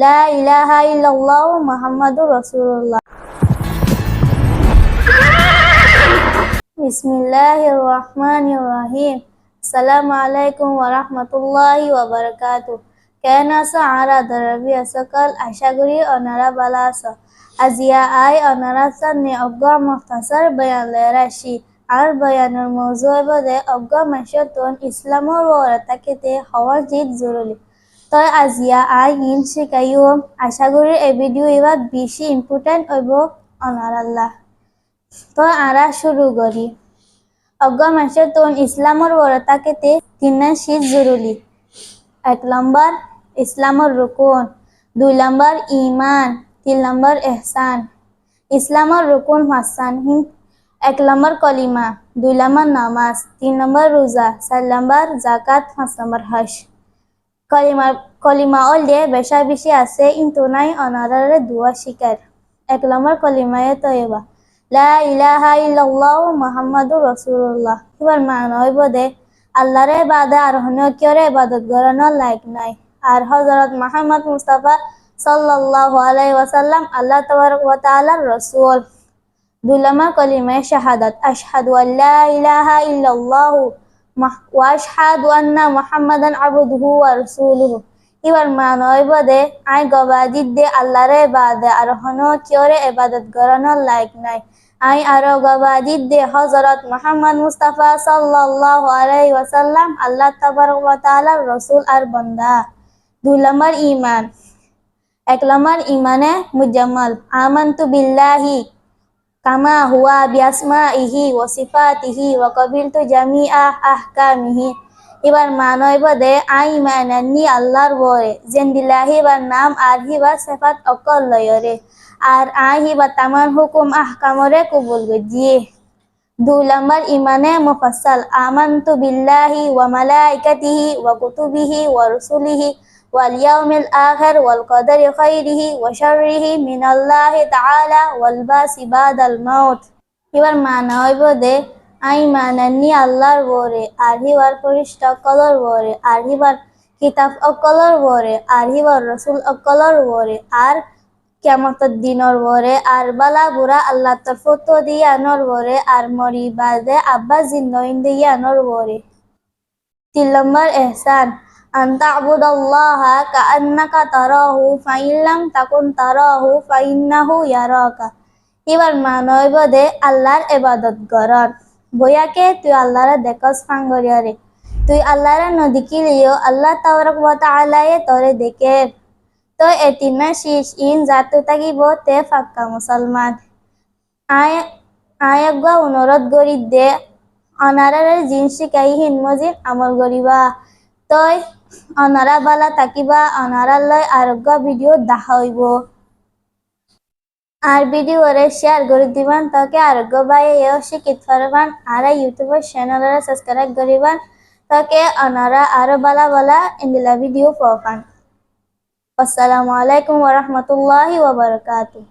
লা ইলাহা ইল্লাল্লাহু মুহাম্মাদুর রাসূলুল্লাহ। বিসমিল্লাহির রহমানির রহিম। আসসালামু আলাইকুম ওয়া রাহমাতুল্লাহি ওয়া বারাকাতুহু। কেন আছো আরা দরবি সকল, আশা করি ওনারা ভালো আছো। আজিয়া আই ওনারা সামনে অজ্ঞা মুখতাসার বয়ান লেরাশি। আর বয়ানের মৌজু বদে অজ্ঞা মাসতন ইসলামর ওরতাকেতে হওয়া জিত জরুরি। তই আজিয়া আই ইন শিকাইও আশা করি এই ভিডিও এবার বেশি ইম্পর্টেন্ট হইব ওনারাল্লাহ। তো আরা শুরু করি। অজ্ঞা মাসতন ইসলামর ওরতাকেতে তিন শীত জরুরি। 1 নম্বর ইসলামর রুকুন, 2 নম্বর ইমান, 3 নম্বর ইহসান। ইসলামর রুকুন হাসান 1 নম্বর কলিমা, 2 নম্বর নামাজ, 3 নম্বর রোজা, 4 নম্বর যাকাত, 5 নম্বর হজ। কলিমা অলদে বেশা বেশি আছে কিন্তু নাই অনারারে দুয়া শিকার। 1 নম্বর কলিমায়ে তয়বা, লা ইলাহা ইল্লাল্লাহু মুহাম্মাদুর রাসূলুল্লাহ। এবার মানে হইব দে আল্লাহরে বাদে আর হন্য কিয়রে ইবাদত করানোর লায়ক নাই। আর হযরত মুহাম্মদ মুস্তাফা সাল্লাল্লাহু আলাইহি ওয়াসাল্লাম আল্লাহ তাবারক ওয়া তাআলার রাসূল। 2 নম্বর কলিমায়ে শাহাদাত, আশহাদু আল্লা ইলাহা ইল্লাল্লাহু ওয়া আশহাদু আন্না মুহাম্মাদান আবদুহু ওয়া রাসূলুহু। এবার মানে হইব দে আই গবাদিত দে আল্লাহরে বাদে আর হন্য কিয়রে ইবাদত করানোর লায়ক নাই। আই আরো গবাদিত দে হযরত মুহাম্মদ মুস্তাফা সাল্লাল্লাহু আলাইহি ওয়াসাল্লাম আল্লাহ তাবারক ওয়া তাআলার রাসূল আর বান্দা। 2 নম্বর ঈমান। 1 নম্বর ঈমানে মুজাম্মাল, আমানতু বিল্লাহি কামা হুয়া বিআসমাইহি ওয়া সিফাতিহি ওয়া কাবিলতু জামিআ আহকামিহি। এবার মানে হইব দে আই মানান্নি আল্লাহর বরে যেন দিলাহি বা নাম আর হিবা সিফাত অকল লয়রে আর আই হিবা তামান হুকুম আহকামরে কবুল গজিয়ে। 2 নম্বর ইমানে মুফাসসাল, আমানতু বিল্লাহি ওয়া মালাইকাতিহি ওয়া কুতুবিহি ওয়া রুসুলিহি ওয়াল ইয়াউমিল আখির ওয়াল কদরি খাইরিহি ওয়া শাররিহি মিনাল্লাহি তাআলা ওয়াল বাসি বাদাল মাউত। এবার মানে হইব দে আই মানান্নি আল্লাহর বরে আর হিবার ফেরেশতা অকলর বরে আর হিবার কিতাব অকলর বরে আর হিবার রাসূল অকলর বরে আর কিয়ামতের দিনর বরে আর বালা বুড়া আল্লাহ তরফত দিয়ানোর বরে আর মরি বাদে আব্বা জিন্দইন দিয়ানোর বরে। 3 নম্বর ইহসান, আন তা'বুদাল্লাহা কাআন্নাকা তারাহু ফাইন লাম তাকুন তারাহু ফাইন্নাহু ইয়ারাকা। এবার মানে হইব দে আল্লাহর ইবাদত করন বয়াকে তুই আল্লাহরে দেখস ফাঙ্গরিয়ারে। তুই আল্লাহরে নদিকিলিও আল্লাহ তাবারক ওয়া তাআলায়ে তোরে দেখে। তো এতিনা শীষ ইন জাতু থাকিব তে ফাক্কা মুসলমান। আয়গা অনুরোধ করি দে অনারারে জিন শিকাই হিন মজিদ আমল করিবা। তই অনারা বালা থাকিবা অনারার লয় আরোগ্য ভিডিও দেখা হইব। আর ভিডিওরে শেয়ার করে দিবান তাকে আরোগ্য বাইয়েও শিক্ষিত পারবান। আর ইউটিউবের চ্যানেলরে সাবস্ক্রাইব করিবান তাকে অনারা আরো বালা বালা ইন্দিলা ভিডিও পাবান। আসসালামু আলাইকুম ওয়া রাহমাতুল্লাহি ওয়া বারাকাতুহু।